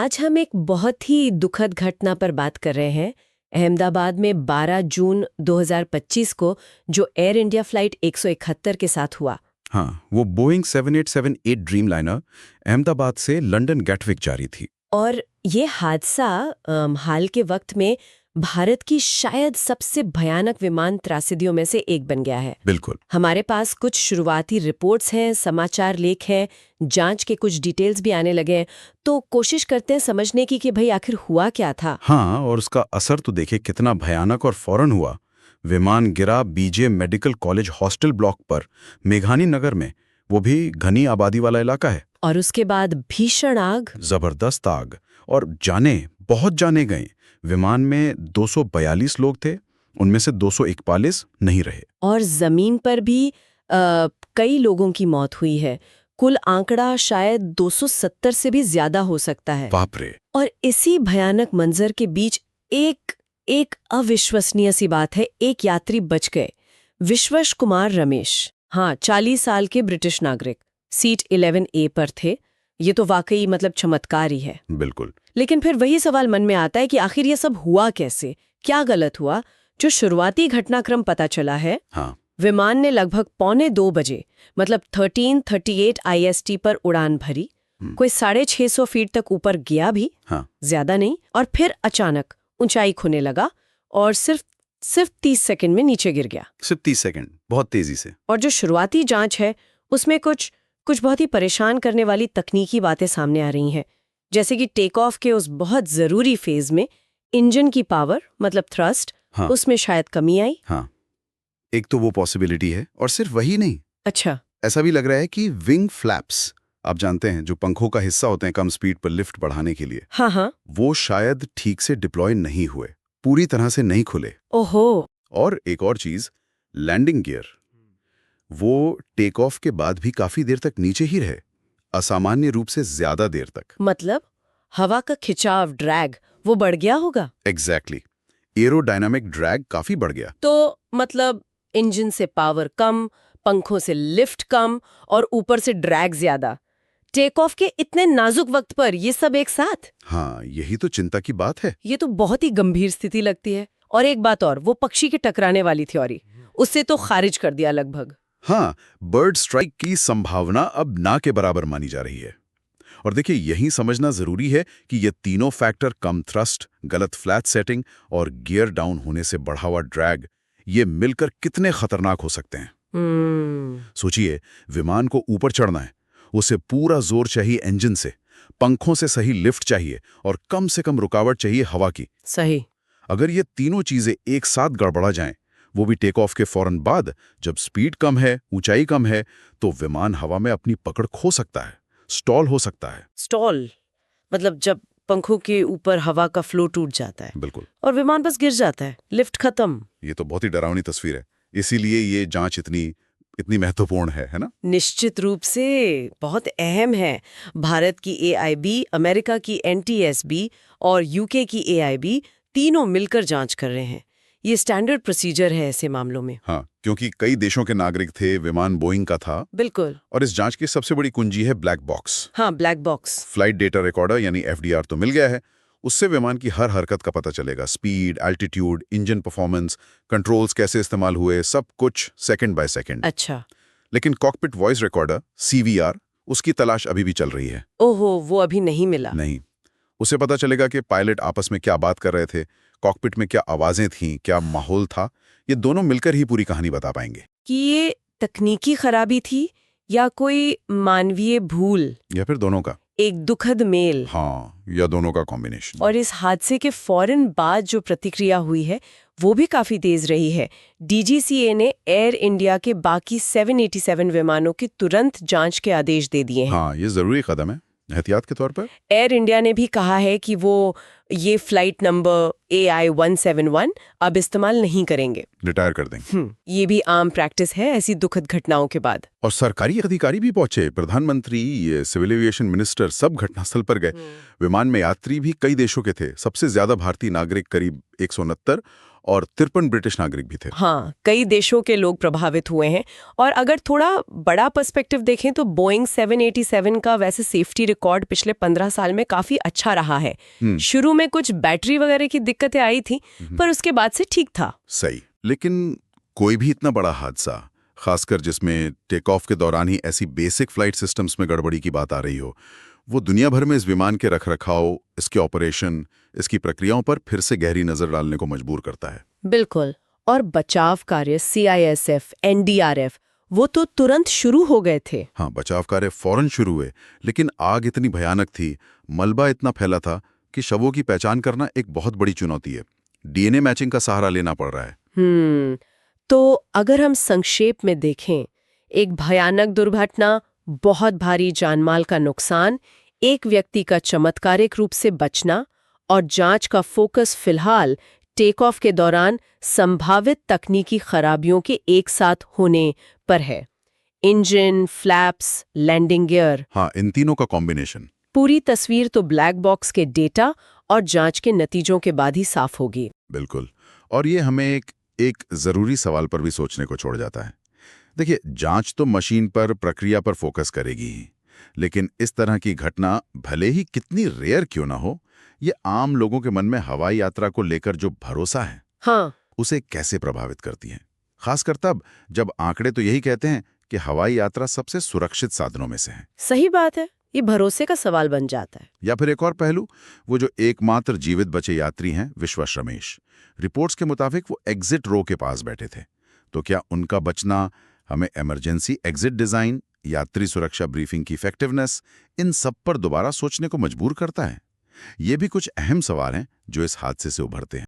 आज हम एक बहुत ही दुखद घटना पर बात कर रहे हैं। अहमदाबाद में 12 जून 2025 को जो एयर इंडिया फ्लाइट 171 के साथ हुआ। हाँ, वो बोइंग 7878 ड्रीमलाइनर अहमदाबाद से लंदन गैटविक जा रही थी। और ये हादसा हाल के वक्त में भारत की शायद सबसे भयानक विमान त्रासदियों में से एक बन गया है। बिल्कुल। हमारे पास कुछ शुरुआती रिपोर्ट्स हैं, समाचार लेख हैं, जांच के कुछ डिटेल्स भी आने लगे हैं, तो कोशिश करते हैं समझने की कि भाई आखिर हुआ क्या था। हाँ, और उसका असर तो देखे कितना भयानक और फौरन हुआ। विमान गिरा BJ medical college hostel block पर, मेघानी नगर में, वो भी घनी आबादी वाला इलाका है। और उसके बाद भीषण आग। जबरदस्त आग, और बहुत जाने गए। विमान में 242 लोग थे, उनमें से 241 नहीं रहे। और जमीन पर भी कई लोगों की मौत हुई है। कुल आंकड़ा शायद 270 से भी ज्यादा हो सकता है। बाप रे। और इसी भयानक मंजर के बीच एक अविश्वसनीय सी बात है, एक यात्री बच गए। विश्वश कुमार रमेश, हाँ, 40 साल के ब्रिटिश नागरिक, सीट 11A पर थे। ये तो वाकई मतलब चमत्कार ही है। बिल्कुल। लेकिन फिर वही सवाल मन में आता है कि आखिर ये सब हुआ कैसे, क्या गलत हुआ। जो शुरुआती घटनाक्रम पता चला है, हाँ, विमान ने लगभग 1:45 बजे मतलब 13:38 IST पर उड़ान भरी। कोई 650 फीट तक ऊपर गया भी, हाँ, ज्यादा नहीं, और फिर अचानक ऊंचाई खोने लगा और सिर्फ 30 सेकंड में नीचे गिर गया। सिर्फ 30 सेकंड, बहुत तेजी से। और जो शुरुआती जांच है उसमें कुछ बहुत ही परेशान करने वाली तकनीकी बातें सामने आ रही हैं, जैसे कि टेक ऑफ के उस बहुत जरूरी फेज में इंजन की पावर मतलब थ्रस्ट, हाँ, उसमें शायद कमी आई। हाँ, एक तो वो पॉसिबिलिटी है, और सिर्फ वही नहीं। अच्छा। ऐसा भी लग रहा है कि विंग फ्लैप्स, आप जानते हैं, जो पंखों का हिस्सा होते हैं कम स्पीड पर लिफ्ट बढ़ाने के लिए, हाँ हाँ। वो शायद ठीक से डिप्लॉय नहीं हुए, पूरी तरह से नहीं खुले। ओहो। और एक और चीज, लैंडिंग गियर, वो टेक ऑफ के बाद भी काफी देर तक नीचे ही रहे, असामान्य रूप से ज्यादा देर तक। मतलब हवा का खिंचाव, ड्रैग, वो बढ़ गया होगा। एग्जैक्टली। एरोडायनामिक ड्रैग काफी बढ़ गया। तो मतलब इंजन से पावर कम, पंखों से लिफ्ट कम, और ऊपर से ड्रैग ज्यादा। टेक ऑफ के इतने नाजुक वक्त पर ये सब एक साथ। हाँ, यही तो चिंता की बात है। ये तो बहुत ही गंभीर स्थिति लगती है। और एक बात और, वो पक्षी के टकराने वाली थ्योरी, उससे तो खारिज कर दिया लगभग। हाँ, बर्ड स्ट्राइक की संभावना अब ना के बराबर मानी जा रही है। और देखिए, यही समझना जरूरी है कि ये तीनों फैक्टर, कम थ्रस्ट, गलत फ्लैट सेटिंग और गियर डाउन होने से बढ़ा हुआ ड्रैग, ये मिलकर कितने खतरनाक हो सकते हैं। सोचिए, विमान को ऊपर चढ़ना है, उसे पूरा जोर चाहिए इंजन से, पंखों से सही लिफ्ट चाहिए, और कम से कम रुकावट चाहिए हवा की। सही। अगर ये तीनों चीजें एक साथ गड़बड़ा जाएं, वो भी टेक ऑफ के फौरन बाद, जब स्पीड कम है, ऊंचाई कम है, तो विमान हवा में अपनी पकड़ खो सकता है, स्टॉल हो सकता है। स्टॉल मतलब जब पंखों के ऊपर हवा का फ्लो टूट जाता है। बिल्कुल। और विमान बस गिर जाता है, लिफ्ट खत्म। ये तो बहुत ही डरावनी तस्वीर है, इसीलिए ये जांच इतनी महत्वपूर्ण है ना? निश्चित रूप से बहुत अहम है। भारत की AIB, अमेरिका की NTSB और UK की AIB तीनों मिलकर जांच कर रहे हैं। ये स्टैंडर्ड प्रोसीजर है ऐसे मामलों में। हाँ, क्योंकि कई देशों के नागरिक थे, विमान बोइंग का था। बिल्कुल। और इस जांच की सबसे बड़ी कुंजी है ब्लैक बॉक्स। हाँ, black box. Flight data recorder यानी FDR तो मिल गया है, उससे विमान की हर हरकत का पता चलेगा। Speed, altitude, engine performance, controls कैसे इस्तेमाल हुए, सब कुछ सेकंड बाय सेकंड। अच्छा। लेकिन कॉकपिट वॉइस रिकॉर्डर CVR, उसकी तलाश अभी भी चल रही है। ओहो, वो अभी नहीं मिला। नहीं। उसे पता चलेगा कि पायलट आपस में क्या बात कर रहे थे, कॉकपिट में क्या आवाजें थीं, क्या माहौल था। ये दोनों मिलकर ही पूरी कहानी बता पाएंगे कि ये तकनीकी खराबी थी या कोई मानवीय भूल, या फिर दोनों का एक दुखद मेल। हाँ, या दोनों का कॉम्बिनेशन। और इस हादसे के फौरन बाद जो प्रतिक्रिया हुई है वो भी काफी तेज रही है। DGCA ने एयर इंडिया के बाकी 787 विमानों की तुरंत जांच के आदेश दे दिए हैं। हाँ, ये जरूरी कदम है एहतियात के तौर पर। एयर इंडिया ने भी कहा है कि वो ये फ्लाइट नंबर AI-171 अब इस्तेमाल नहीं करेंगे, रिटायर कर देंगे। ये भी आम प्रैक्टिस है ऐसी दुखद घटनाओं के बाद। और सरकारी अधिकारी भी पहुंचे, प्रधानमंत्री, सिविल एविएशन मिनिस्टर, सब घटनास्थल पर गए। विमान में यात्री भी कई देशों के थे, सबसे ज्यादा भारतीय नागरिक करीब 169, और 53 ब्रिटिश नागरिक भी थे। हाँ, कई देशों के लोग प्रभावित हुए हैं। और अगर थोड़ा बड़ा पर्सपेक्टिव देखें तो बोइंग 787 का वैसे सेफ्टी रिकॉर्ड पिछले 15 साल में काफी अच्छा रहा है। शुरू में कुछ बैटरी वगैरह की दिक्कतें आई थी, पर उसके बाद से ठीक था। सही, लेकिन कोई भी इतना बड़ा हादसा, खासकर जिसमें टेक ऑफ के दौरान ही ऐसी बेसिक फ्लाइट सिस्टम्स में गड़बड़ी की बात आ रही हो, वो दुनिया भर में इस विमान के रखरखाव, इसके ऑपरेशन, इसकी प्रक्रियाओं पर फिर से गहरी नजर डालने को मजबूर करता है। बिल्कुल। और बचाव कार्य CISF, NDRF वो तो तुरंत शुरू हो गए थे। हाँ, बचाव कार्य फौरन शुरू हुए, लेकिन आग इतनी भयानक थी, मलबा इतना फैला था कि शवों की पहचान करना एक बहुत बड़ी चुनौती है। DNA मैचिंग का सहारा लेना पड़ रहा है। तो अगर हम संक्षेप में देखें, एक भयानक दुर्घटना, बहुत भारी जानमाल का नुकसान, एक व्यक्ति का चमत्कारिक रूप से बचना, और जांच का फोकस फिलहाल टेक ऑफ के दौरान संभावित तकनीकी खराबियों के एक साथ होने पर है। इंजन, फ्लैप्स, लैंडिंग गियर, हाँ, इन तीनों का कॉम्बिनेशन। पूरी तस्वीर तो ब्लैक बॉक्स के डेटा और जांच के नतीजों के बाद ही साफ होगी। बिल्कुल। और ये हमें एक जरूरी सवाल पर भी सोचने को छोड़ जाता है। देखिए, जांच तो मशीन पर, प्रक्रिया पर फोकस करेगी ही, लेकिन इस तरह की घटना भले ही कितनी रेयर क्यों ना हो, ये आम लोगों के मन में हवाई यात्रा को लेकर जो भरोसा है, हाँ, उसे कैसे प्रभावित करती है। खासकर तब जब आंकड़े तो यही कहते हैं कि हवाई यात्रा सबसे सुरक्षित साधनों में से है। सही बात है, ये भरोसे का सवाल बन जाता है। या फिर एक और पहलू, वो जो एकमात्र जीवित बचे यात्री हैं, विश्वास रमेश। रिपोर्ट्स के मुताबिक वो एग्जिट रो के पास बैठे थे। तो क्या उनका बचना हमें इमरजेंसी एग्जिट डिजाइन, यात्री सुरक्षा ब्रीफिंग की इफेक्टिवनेस, इन सब पर दोबारा सोचने को मजबूर करता है? ये भी कुछ अहम सवाल हैं जो इस हादसे से उभरते हैं।